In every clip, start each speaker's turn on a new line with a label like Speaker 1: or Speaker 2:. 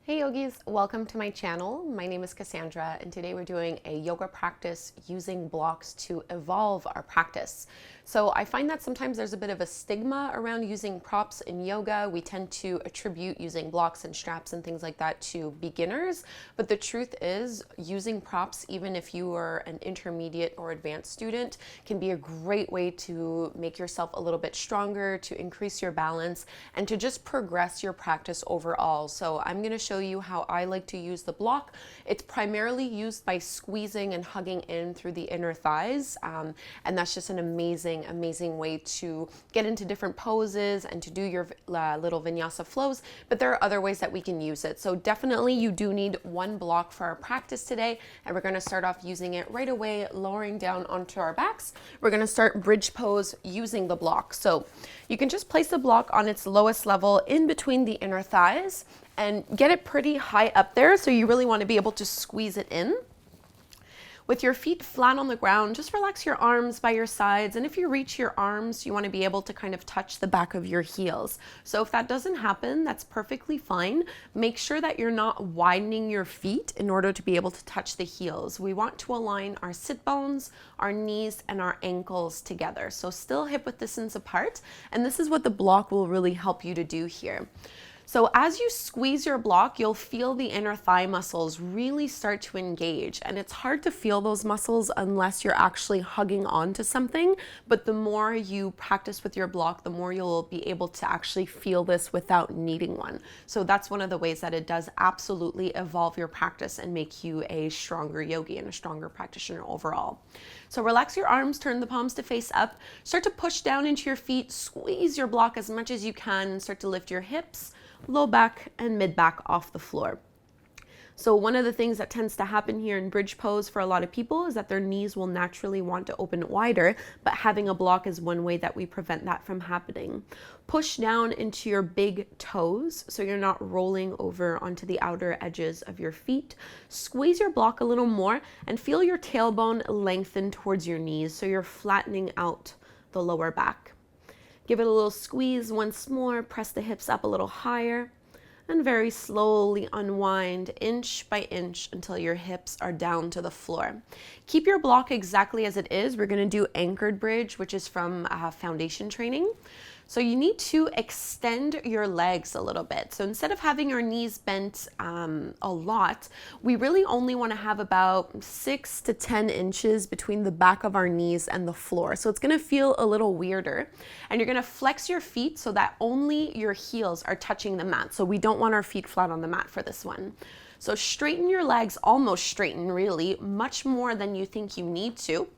Speaker 1: Hey yogis, welcome to my channel. My name is Kassandra and today we're doing a yoga practice using blocks to evolve our practice. So I find that sometimes there's a bit of a stigma around using props in yoga. We tend to attribute using blocks and straps and things like that to beginners, but the truth is using props, even if you are an intermediate or advanced student, can be a great way to make yourself a little bit stronger, to increase your balance, and to just progress your practice overall. So I'm going to show you how I like to use the block. It's primarily used by squeezing and hugging in through the inner thighs, and that's just an amazing way to get into different poses and to do your little vinyasa flows, but there are other ways that we can use it. So definitely you do need one block for our practice today, and we're going to start off using it right away, lowering down onto our backs. We're going to start bridge pose using the block. So you can just place the block on its lowest level in between the inner thighs and get it pretty high up there, so you really want to be able to squeeze it in. With your feet flat on the ground, just relax your arms by your sides, and if you reach your arms, you want to be able to kind of touch the back of your heels. So if that doesn't happen, that's perfectly fine. Make sure that you're not widening your feet in order to be able to touch the heels. We want to align our sit bones, our knees, and our ankles together. So still hip width distance apart, and this is what the block will really help you to do here. So as you squeeze your block, you'll feel the inner thigh muscles really start to engage, and it's hard to feel those muscles unless you're actually hugging onto something, but the more you practice with your block, the more you'll be able to actually feel this without needing one. So that's one of the ways that it does absolutely evolve your practice and make you a stronger yogi and a stronger practitioner overall. So relax your arms, turn the palms to face up, start to push down into your feet, squeeze your block as much as you can, and start to lift your hips, low back, and mid back off the floor. So one of the things that tends to happen here in bridge pose for a lot of people is that their knees will naturally want to open wider, but having a block is one way that we prevent that from happening. Push down into your big toes so you're not rolling over onto the outer edges of your feet. Squeeze your block a little more and feel your tailbone lengthen towards your knees so you're flattening out the lower back. Give it a little squeeze once more, press the hips up a little higher, and very slowly unwind inch by inch until your hips are down to the floor. Keep your block exactly as it is. We're going to do anchored bridge, which is from foundation training. So you need to extend your legs a little bit. So instead of having your knees bent a lot, we really only want to have about 6 to 10 inches between the back of our knees and the floor. So it's going to feel a little weirder. And you're going to flex your feet so that only your heels are touching the mat. So we don't want our feet flat on the mat for this one. So straighten your legs, almost straighten really, much more than you think you need to.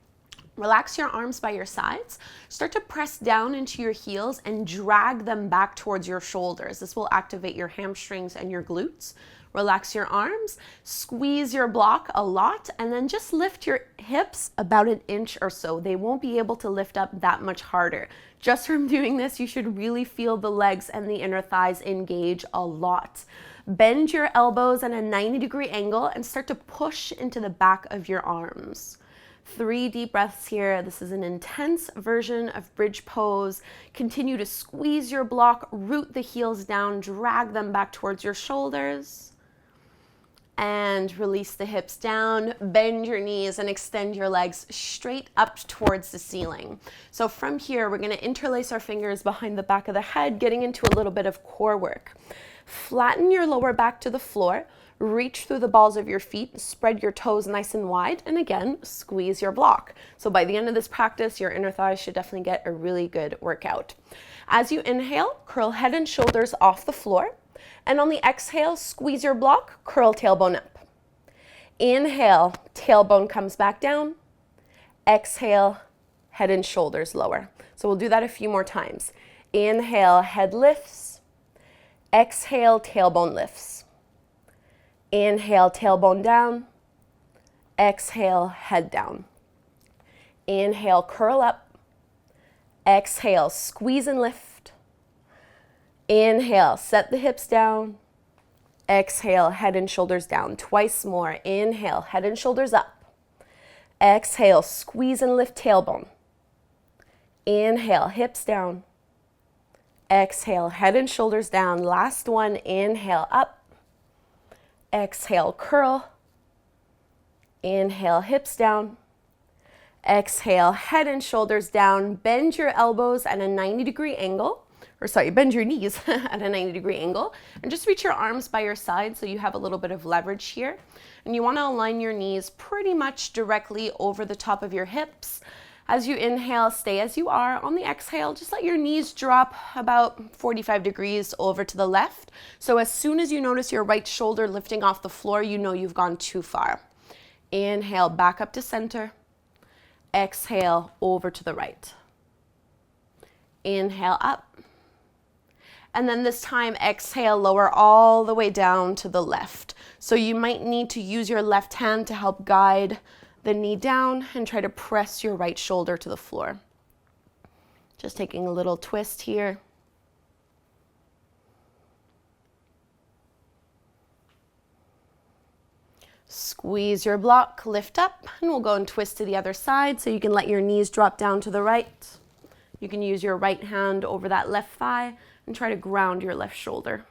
Speaker 1: Relax your arms by your sides. Start to press down into your heels and drag them back towards your shoulders. This will activate your hamstrings and your glutes. Relax your arms, squeeze your block a lot, and then just lift your hips about an inch or so. They won't be able to lift up that much harder. Just from doing this, you should really feel the legs and the inner thighs engage a lot. Bend your elbows at a 90-degree angle and start to push into the back of your arms. 3 deep breaths here. This is an intense version of bridge pose. Continue to squeeze your block, root the heels down, drag them back towards your shoulders, and release the hips down, bend your knees, and extend your legs straight up towards the ceiling. So from here, we're going to interlace our fingers behind the back of the head, getting into a little bit of core work. Flatten your lower back to the floor. Reach through the balls of your feet, spread your toes nice and wide, and again, squeeze your block. So by the end of this practice, your inner thighs should definitely get a really good workout. As you inhale, curl head and shoulders off the floor, and on the exhale, squeeze your block, curl tailbone up. Inhale, tailbone comes back down. Exhale, head and shoulders lower. So we'll do that a few more times. Inhale, head lifts. Exhale, tailbone lifts. Inhale, tailbone down. Exhale, head down. Inhale, curl up. Exhale, squeeze and lift. Inhale, set the hips down. Exhale, head and shoulders down. Twice more. Inhale, head and shoulders up. Exhale, squeeze and lift tailbone. Inhale, hips down. Exhale, head and shoulders down. Last one, inhale, up. Exhale, curl. Inhale, hips down. Exhale, head and shoulders down. Bend your elbows at a 90-degree angle. Bend your knees at a 90-degree angle. And just reach your arms by your side so you have a little bit of leverage here. And you want to align your knees pretty much directly over the top of your hips. As you inhale, stay as you are. On the exhale, just let your knees drop about 45 degrees over to the left. So as soon as you notice your right shoulder lifting off the floor, you know you've gone too far. Inhale, back up to center. Exhale, over to the right. Inhale, up. And then this time, exhale, lower all the way down to the left. So you might need to use your left hand to help guide the knee down and try to press your right shoulder to the floor. Just taking a little twist here. Squeeze your block, lift up, and we'll go and twist to the other side so you can let your knees drop down to the right. You can use your right hand over that left thigh and try to ground your left shoulder.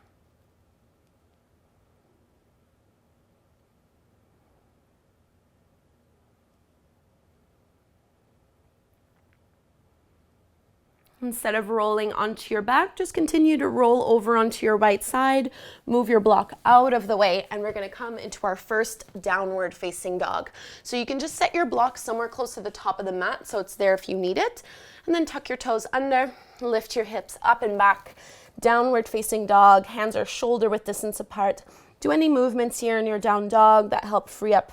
Speaker 1: Instead of rolling onto your back, just continue to roll over onto your right side, move your block out of the way, and we're gonna come into our first downward facing dog. So you can just set your block somewhere close to the top of the mat so it's there if you need it, and then tuck your toes under, lift your hips up and back, downward facing dog, hands are shoulder width distance apart. Do any movements here in your down dog that help free up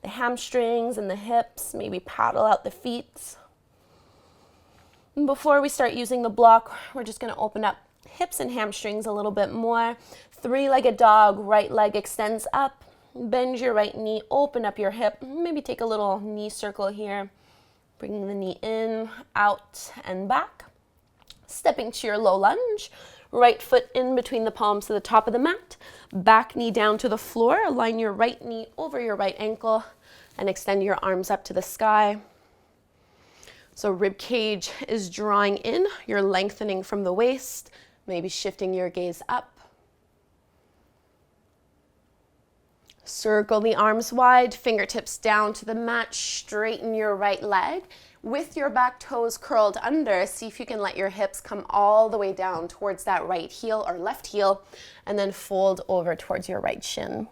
Speaker 1: the hamstrings and the hips, maybe paddle out the feet. Before we start using the block, we're just going to open up hips and hamstrings a little bit more. Three-legged dog, right leg extends up. Bend your right knee, open up your hip. Maybe take a little knee circle here. Bringing the knee in, out, and back. Stepping to your low lunge. Right foot in between the palms to the top of the mat. Back knee down to the floor. Align your right knee over your right ankle and extend your arms up to the sky. So rib cage is drawing in, you're lengthening from the waist, maybe shifting your gaze up. Circle the arms wide, fingertips down to the mat, straighten your right leg. With your back toes curled under, see if you can let your hips come all the way down towards that right heel or left heel, and then fold over towards your right shin.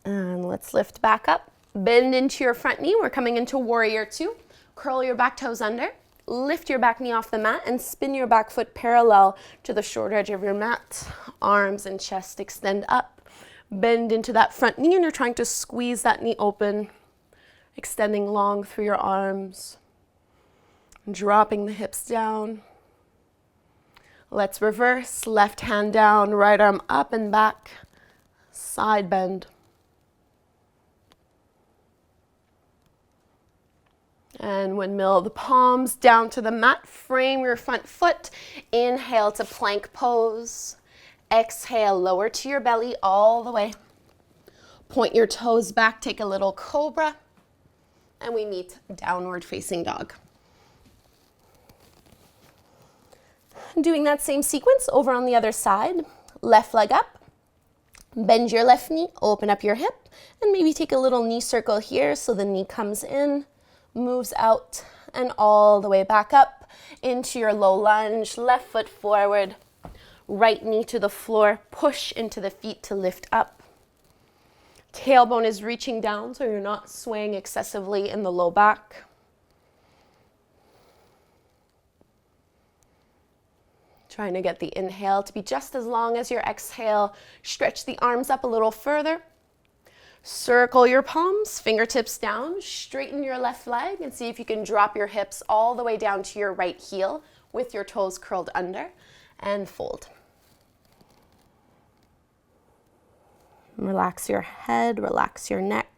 Speaker 1: And let's lift back up. Bend into your front knee. We're coming into warrior two. Curl your back toes under. Lift your back knee off the mat and spin your back foot parallel to the short edge of your mat. Arms and chest extend up. Bend into that front knee and you're trying to squeeze that knee open, extending long through your arms. Dropping the hips down. Let's reverse. Left hand down, right arm up and back. Side bend. And windmill the palms down to the mat, frame your front foot. Inhale to plank pose. Exhale, lower to your belly all the way. Point your toes back, take a little cobra, and we meet downward facing dog. Doing that same sequence over on the other side. Left leg up, bend your left knee, open up your hip, and maybe take a little knee circle here so the knee comes in, moves out, and all the way back up into your low lunge. Left foot forward, right knee to the floor, push into the feet to lift up. Tailbone is reaching down so you're not swaying excessively in the low back. Trying to get the inhale to be just as long as your exhale. Stretch the arms up a little further. Circle your palms, fingertips down, straighten your left leg and see if you can drop your hips all the way down to your right heel with your toes curled under and fold. Relax your head, relax your neck.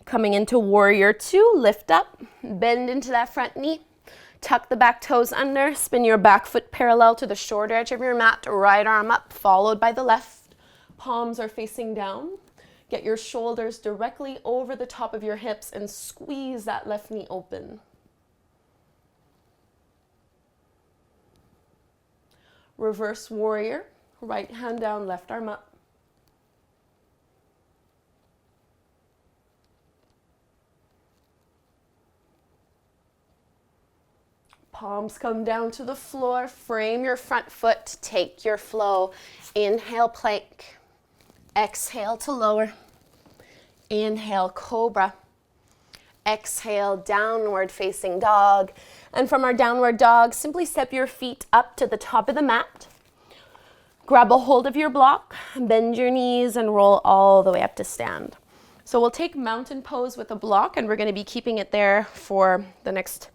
Speaker 1: Coming into warrior two, lift up, bend into that front knee. Tuck the back toes under, spin your back foot parallel to the short edge of your mat, right arm up, followed by the left. Palms are facing down. Get your shoulders directly over the top of your hips and squeeze that left knee open. Reverse warrior, right hand down, left arm up. Palms come down to the floor, frame your front foot, take your flow. Inhale, plank. Exhale to lower. Inhale, cobra. Exhale, downward facing dog. And from our downward dog, simply step your feet up to the top of the mat. Grab a hold of your block, bend your knees, and roll all the way up to stand. So we'll take mountain pose with a block, and we're going to be keeping it there for the next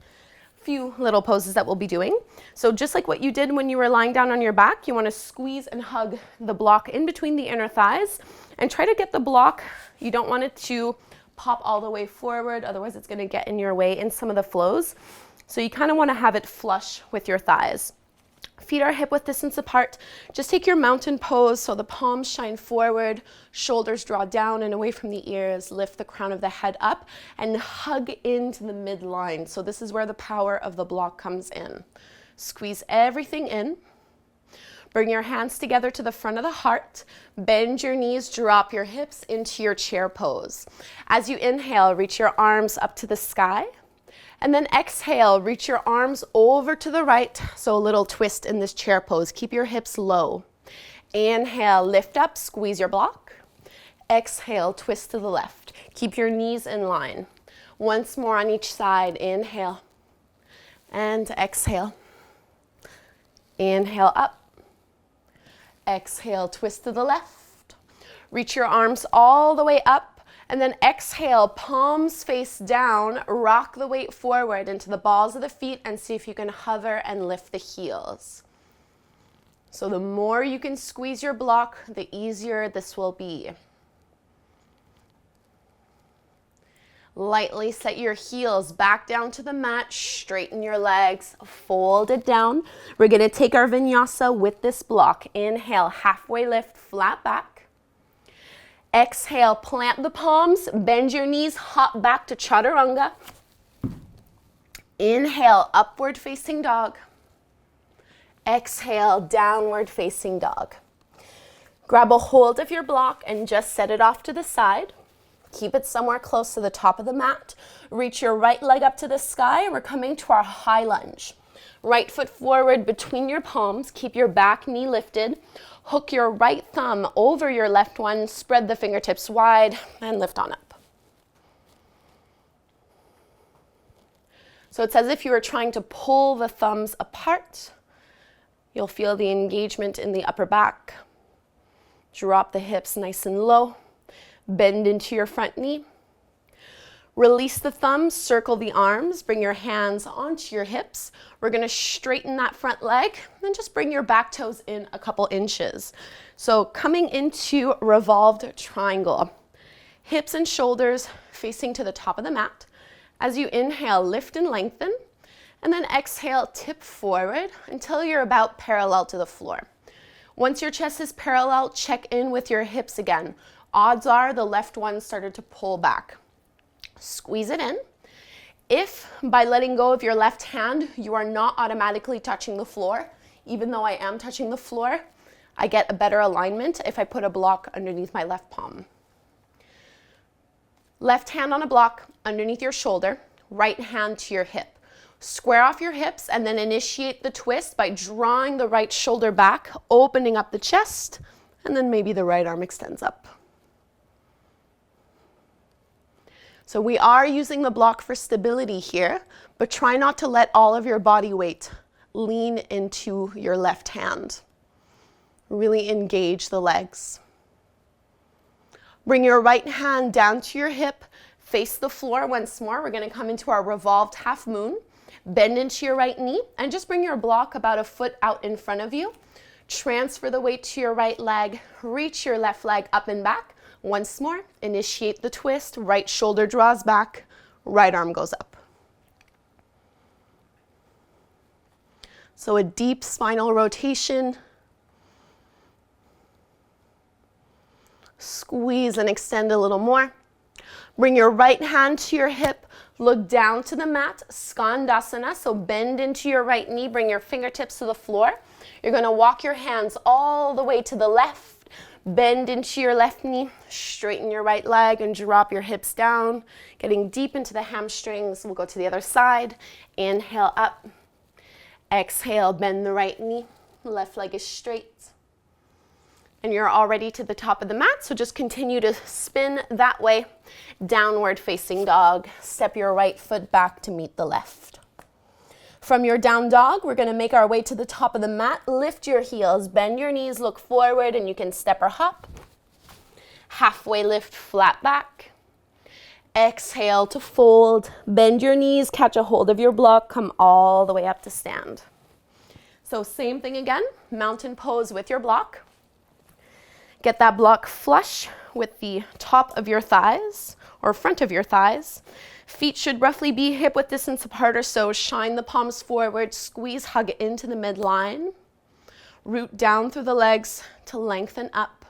Speaker 1: few little poses that we'll be doing. So just like what you did when you were lying down on your back, you want to squeeze and hug the block in between the inner thighs and try to get the block. You don't want it to pop all the way forward, otherwise it's going to get in your way in some of the flows. So you kind of want to have it flush with your thighs. Feet are hip width distance apart. Just take your mountain pose so the palms shine forward, shoulders draw down and away from the ears, lift the crown of the head up and hug into the midline. So this is where the power of the block comes in. Squeeze everything in. Bring your hands together to the front of the heart. Bend your knees, drop your hips into your chair pose. As you inhale, reach your arms up to the sky. And then exhale, reach your arms over to the right. So a little twist in this chair pose. Keep your hips low. Inhale, lift up, squeeze your block. Exhale, twist to the left. Keep your knees in line. Once more on each side. Inhale and exhale. Inhale up. Exhale, twist to the left. Reach your arms all the way up. And then exhale, palms face down, rock the weight forward into the balls of the feet and see if you can hover and lift the heels. So the more you can squeeze your block, the easier this will be. Lightly set your heels back down to the mat, straighten your legs, fold it down. We're gonna take our vinyasa with this block. Inhale, halfway lift, flat back. Exhale, plant the palms, bend your knees, hop back to chaturanga. Inhale, upward facing dog. Exhale, downward facing dog. Grab a hold of your block and just set it off to the side. Keep it somewhere close to the top of the mat. Reach your right leg up to the sky. We're coming to our high lunge. Right foot forward between your palms. Keep your back knee lifted. Hook your right thumb over your left one, spread the fingertips wide, and lift on up. So it's as if you were trying to pull the thumbs apart. You'll feel the engagement in the upper back. Drop the hips nice and low. Bend into your front knee. Release the thumbs, circle the arms, bring your hands onto your hips. We're gonna straighten that front leg, and just bring your back toes in a couple inches. So coming into revolved triangle. Hips and shoulders facing to the top of the mat. As you inhale, lift and lengthen, and then exhale, tip forward until you're about parallel to the floor. Once your chest is parallel, check in with your hips again. Odds are the left one started to pull back. Squeeze it in. If by letting go of your left hand, you are not automatically touching the floor, even though I am touching the floor, I get a better alignment if I put a block underneath my left palm. Left hand on a block underneath your shoulder, right hand to your hip. Square off your hips and then initiate the twist by drawing the right shoulder back, opening up the chest, and then maybe the right arm extends up. So we are using the block for stability here, but try not to let all of your body weight lean into your left hand. Really engage the legs. Bring your right hand down to your hip, face the floor once more. We're gonna come into our revolved half moon. Bend into your right knee and just bring your block about a foot out in front of you. Transfer the weight to your right leg, reach your left leg up and back. Once more, initiate the twist, right shoulder draws back, right arm goes up. So a deep spinal rotation. Squeeze and extend a little more. Bring your right hand to your hip. Look down to the mat, Skandasana, so bend into your right knee, bring your fingertips to the floor. You're gonna walk your hands all the way to the left, bend into your left knee, straighten your right leg and drop your hips down, getting deep into the hamstrings. We'll go to the other side. Inhale up, exhale, bend the right knee, left leg is straight. And you're already to the top of the mat, so just continue to spin that way. Downward facing dog. Step your right foot back to meet the left. From your down dog, we're gonna make our way to the top of the mat. Lift your heels, bend your knees, look forward, and you can step or hop. Halfway lift, flat back. Exhale to fold. Bend your knees, catch a hold of your block, come all the way up to stand. So same thing again, mountain pose with your block. Get that block flush with the top of your thighs or front of your thighs. Feet should roughly be hip width distance apart or so. Shine the palms forward, squeeze, hug into the midline. Root down through the legs to lengthen up.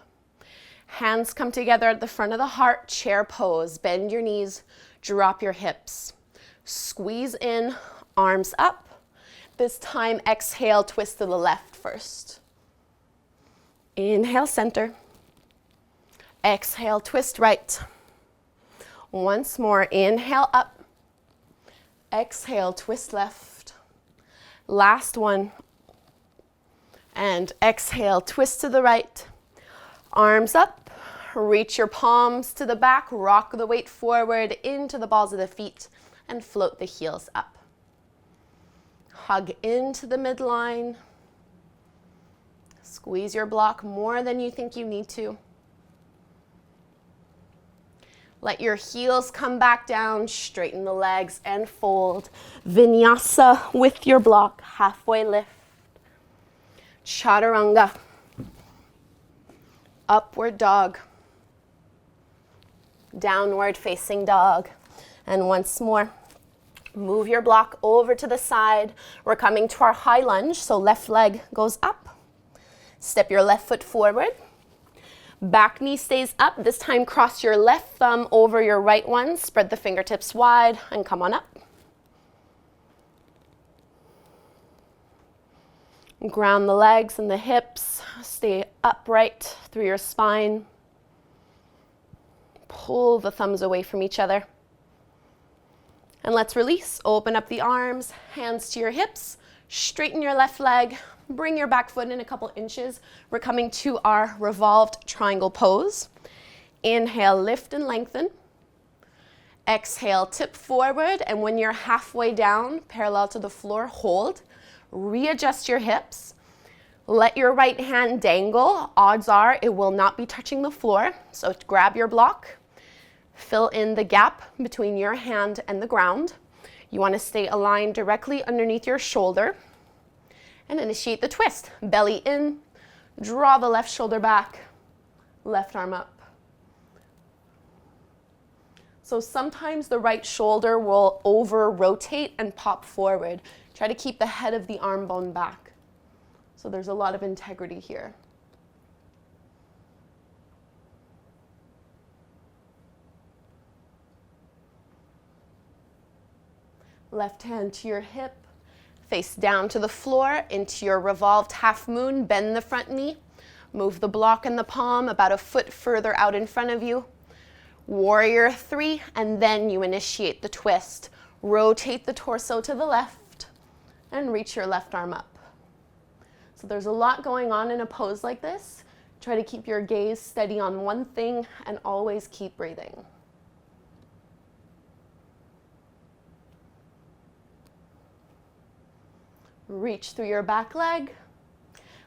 Speaker 1: Hands come together at the front of the heart, chair pose. Bend your knees, drop your hips. Squeeze in, arms up. This time, exhale, twist to the left first. Inhale, center. Exhale, twist right. Once more, inhale up. Exhale, twist left. Last one. And exhale, twist to the right. Arms up. Reach your palms to the back. Rock the weight forward into the balls of the feet and float the heels up. Hug into the midline. Squeeze your block more than you think you need to. Let your heels come back down, straighten the legs and fold. Vinyasa with your block, halfway lift. Chaturanga. Upward dog. Downward facing dog. And once more, move your block over to the side. We're coming to our high lunge, so left leg goes up. Step your left foot forward. Back knee stays up. This time cross your left thumb over your right one. Spread the fingertips wide and come on up. Ground the legs and the hips. Stay upright through your spine. Pull the thumbs away from each other. And let's release. Open up the arms, hands to your hips. Straighten your left leg. Bring your back foot in a couple inches. We're coming to our revolved triangle pose. Inhale, lift and lengthen. Exhale, tip forward. And when you're halfway down, parallel to the floor, hold. Readjust your hips. Let your right hand dangle. Odds are it will not be touching the floor. So grab your block. Fill in the gap between your hand and the ground. You want to stay aligned directly underneath your shoulder. And initiate the twist. Belly in, draw the left shoulder back, left arm up. So sometimes the right shoulder will over-rotate and pop forward. Try to keep the head of the arm bone back. So there's a lot of integrity here. Left hand to your hip. Face down to the floor into your revolved half moon. Bend the front knee. Move the block and the palm about a foot further out in front of you. Warrior 3, and then you initiate the twist. Rotate the torso to the left and reach your left arm up. So there's a lot going on in a pose like this. Try to keep your gaze steady on one thing and always keep breathing. Reach through your back leg.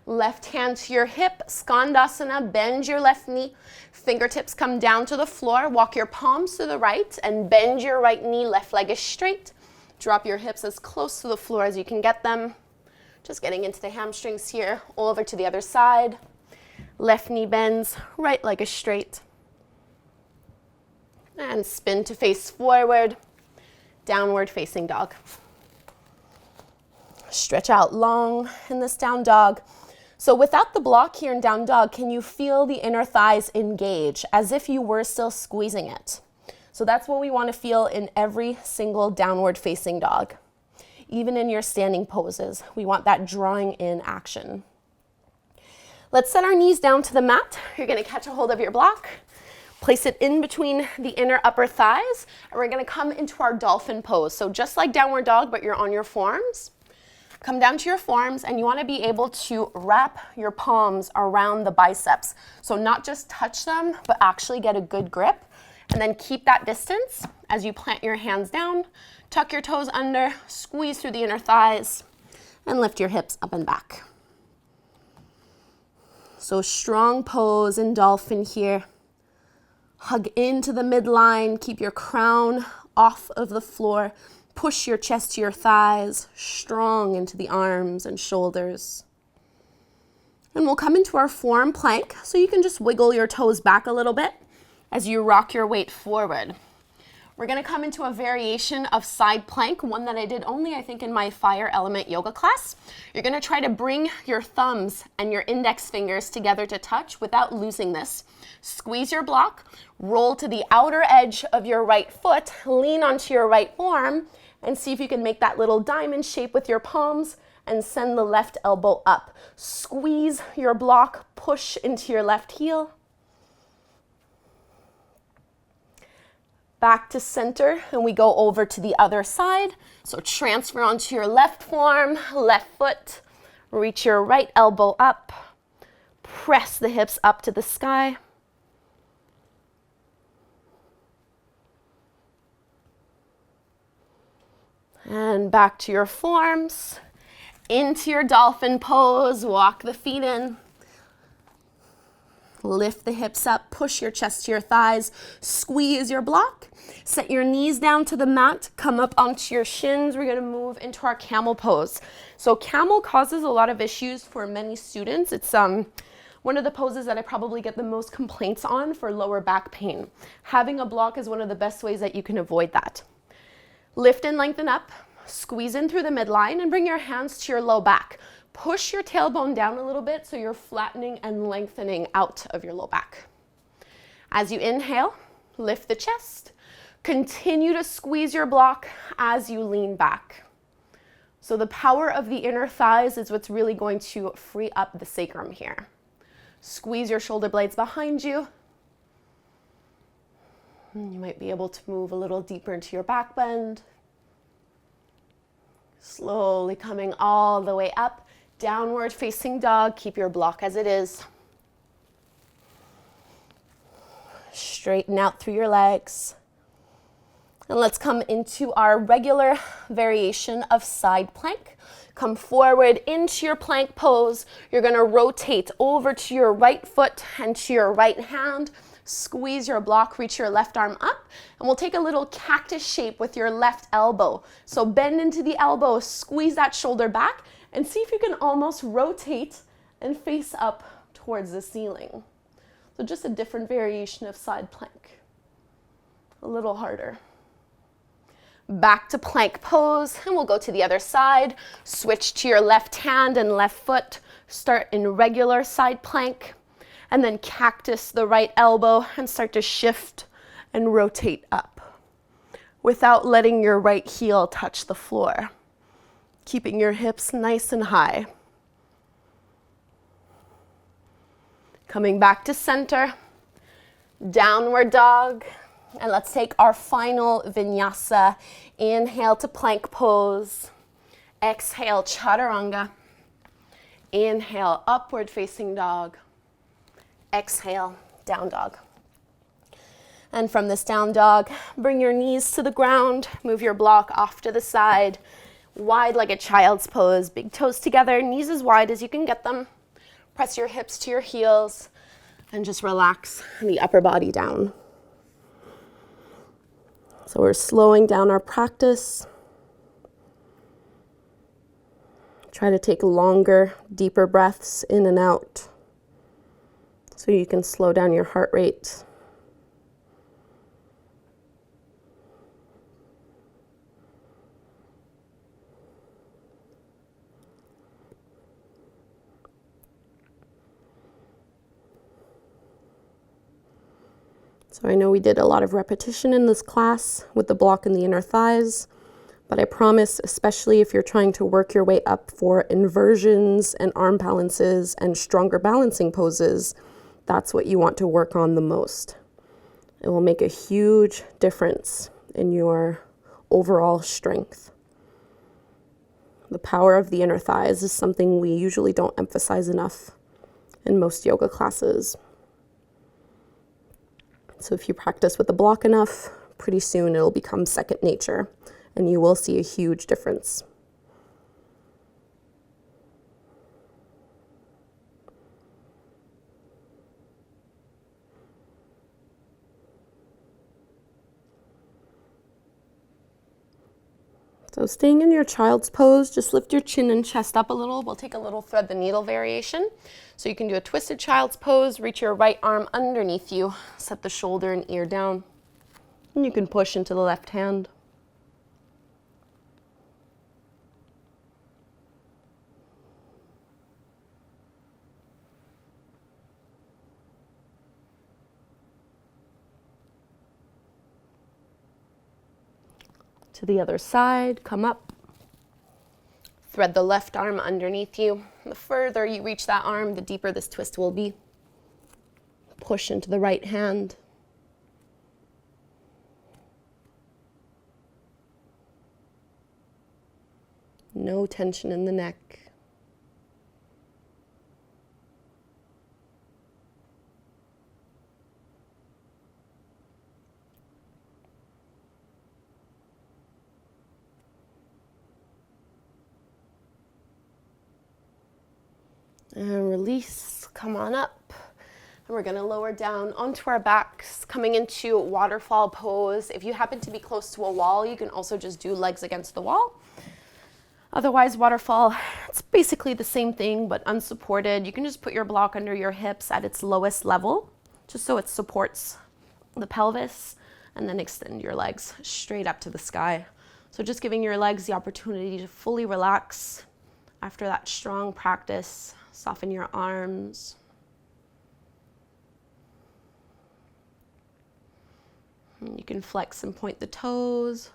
Speaker 1: Left hand to your hip, Skandasana, bend your left knee. Fingertips come down to the floor. Walk your palms to the right and bend your right knee. Left leg is straight. Drop your hips as close to the floor as you can get them. Just getting into the hamstrings here. Over to the other side. Left knee bends, right leg is straight. And spin to face forward. Downward facing dog. Stretch out long in this down dog. So without the block here in down dog, can you feel the inner thighs engage as if you were still squeezing it? So that's what we want to feel in every single downward facing dog. Even in your standing poses, we want that drawing in action. Let's set our knees down to the mat. You're going to catch a hold of your block, place it in between the inner upper thighs, and we're going to come into our dolphin pose. So just like downward dog, but you're on your forearms. Come down to your forearms, and you want to be able to wrap your palms around the biceps. So not just touch them, but actually get a good grip. And then keep that distance as you plant your hands down, tuck your toes under, squeeze through the inner thighs, and lift your hips up and back. So strong pose in dolphin here. Hug into the midline, keep your crown off of the floor. Push your chest to your thighs, strong into the arms and shoulders. And we'll come into our forearm plank, so you can just wiggle your toes back a little bit as you rock your weight forward. We're gonna come into a variation of side plank, one that I did only, I think, in my Fire Element yoga class. You're gonna try to bring your thumbs and your index fingers together to touch without losing this. Squeeze your block, roll to the outer edge of your right foot, lean onto your right forearm, and see if you can make that little diamond shape with your palms and send the left elbow up. Squeeze your block, push into your left heel. Back to center, and we go over to the other side. So transfer onto your left forearm, left foot, reach your right elbow up, press the hips up to the sky. And back to your forearms, into your dolphin pose, walk the feet in. Lift the hips up, push your chest to your thighs, squeeze your block. Set your knees down to the mat, come up onto your shins. We're gonna move into our camel pose. So camel causes a lot of issues for many students. It's one of the poses that I probably get the most complaints on for lower back pain. Having a block is one of the best ways that you can avoid that. Lift and lengthen up, squeeze in through the midline, and bring your hands to your low back. Push your tailbone down a little bit so you're flattening and lengthening out of your low back. As you inhale, lift the chest. Continue to squeeze your block as you lean back. So the power of the inner thighs is what's really going to free up the sacrum here. Squeeze your shoulder blades behind you. You might be able to move a little deeper into your back bend. Slowly coming all the way up. Downward facing dog. Keep your block as it is. Straighten out through your legs. And let's come into our regular variation of side plank. Come forward into your plank pose. You're going to rotate over to your right foot and to your right hand. Squeeze your block, reach your left arm up, and we'll take a little cactus shape with your left elbow. So bend into the elbow, squeeze that shoulder back, and see if you can almost rotate and face up towards the ceiling. So just a different variation of side plank. A little harder. Back to plank pose, and we'll go to the other side. Switch to your left hand and left foot. Start in regular side plank. And then cactus the right elbow and start to shift and rotate up without letting your right heel touch the floor. Keeping your hips nice and high. Coming back to center, downward dog. And let's take our final vinyasa. Inhale to plank pose. Exhale, chaturanga. Inhale, upward facing dog. Exhale, down dog. And from this down dog, bring your knees to the ground, move your block off to the side, wide like a child's pose, big toes together, knees as wide as you can get them. Press your hips to your heels and just relax the upper body down. So we're slowing down our practice. Try to take longer, deeper breaths in and out, so you can slow down your heart rate. So I know we did a lot of repetition in this class with the block in the inner thighs, but I promise, especially if you're trying to work your way up for inversions and arm balances and stronger balancing poses, that's what you want to work on the most. It will make a huge difference in your overall strength. The power of the inner thighs is something we usually don't emphasize enough in most yoga classes. So if you practice with the block enough, pretty soon it'll become second nature and you will see a huge difference. So staying in your child's pose, just lift your chin and chest up a little. We'll take a little thread the needle variation. So you can do a twisted child's pose, reach your right arm underneath you, set the shoulder and ear down, and you can push into the left hand. To the other side, come up. Thread the left arm underneath you. The further you reach that arm, the deeper this twist will be. Push into the right hand. No tension in the neck. And release, come on up. And we're going to lower down onto our backs, coming into Waterfall Pose. If you happen to be close to a wall, you can also just do legs against the wall. Otherwise, Waterfall, it's basically the same thing, but unsupported. You can just put your block under your hips at its lowest level, just so it supports the pelvis, and then extend your legs straight up to the sky. So just giving your legs the opportunity to fully relax after that strong practice. Soften your arms. And you can flex and point the toes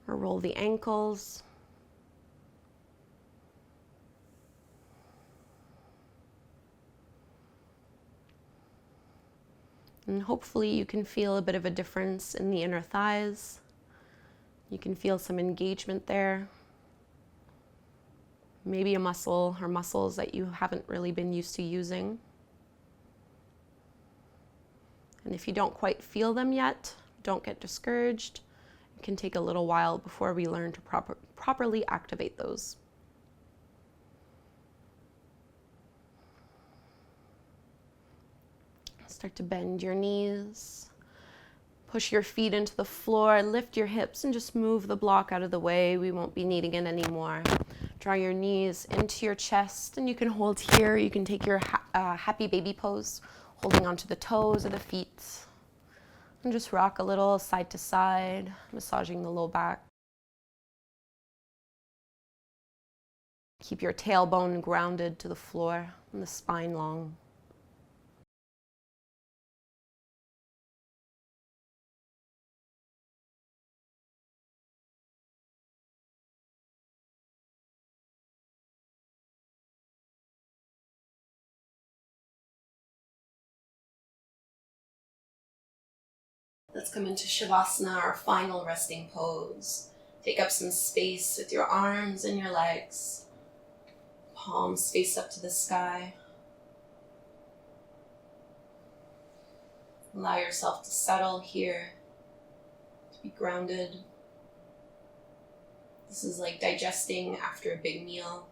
Speaker 1: or roll the ankles. And hopefully you can feel a bit of a difference in the inner thighs. You can feel some engagement there. Maybe a muscle or muscles that you haven't really been used to using. And if you don't quite feel them yet, don't get discouraged. It can take a little while before we learn to properly activate those. Start to bend your knees. Push your feet into the floor, lift your hips, and just move the block out of the way. We won't be needing it anymore. Draw your knees into your chest, and you can hold here. You can take your happy baby pose, holding onto the toes of the feet. And just rock a little side to side, massaging the low back. Keep your tailbone grounded to the floor and the spine long. Let's come into Shavasana, our final resting pose. Take up some space with your arms and your legs. Palms face up to the sky. Allow yourself to settle here, to be grounded. This is like digesting after a big meal.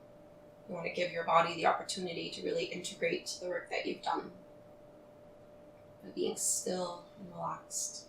Speaker 1: You want to give your body the opportunity to really integrate the work that you've done by being still and relaxed.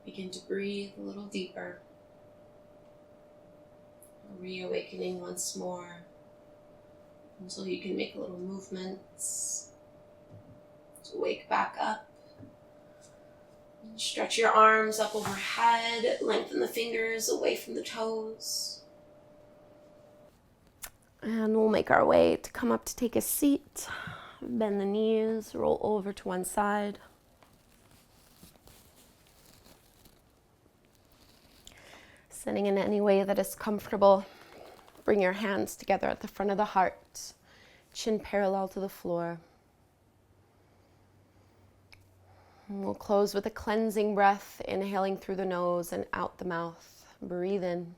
Speaker 1: Begin to breathe a little deeper, reawakening once more until you can make little movements to wake back up. Stretch your arms up overhead, lengthen the fingers away from the toes. And we'll make our way to come up to take a seat. Bend the knees, roll over to one side. Sitting in any way that is comfortable. Bring your hands together at the front of the heart, chin parallel to the floor. And we'll close with a cleansing breath, inhaling through the nose and out the mouth. Breathe in.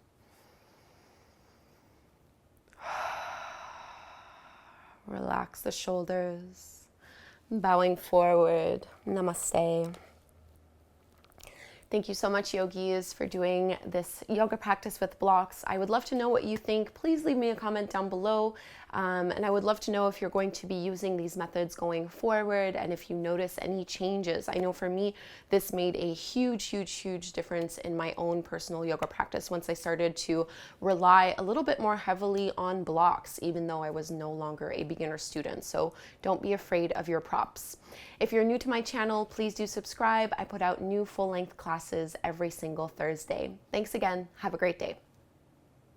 Speaker 1: Relax the shoulders, bowing forward. Namaste. Thank you so much, yogis, for doing this yoga practice with blocks. I would love to know what you think. Please leave me a comment down below. And I would love to know if you're going to be using these methods going forward and if you notice any changes. I know for me, this made a huge difference in my own personal yoga practice once I started to rely a little bit more heavily on blocks, even though I was no longer a beginner student. So don't be afraid of your props. If you're new to my channel, please do subscribe. I put out new full-length classes every single Thursday. Thanks again. Have a great day.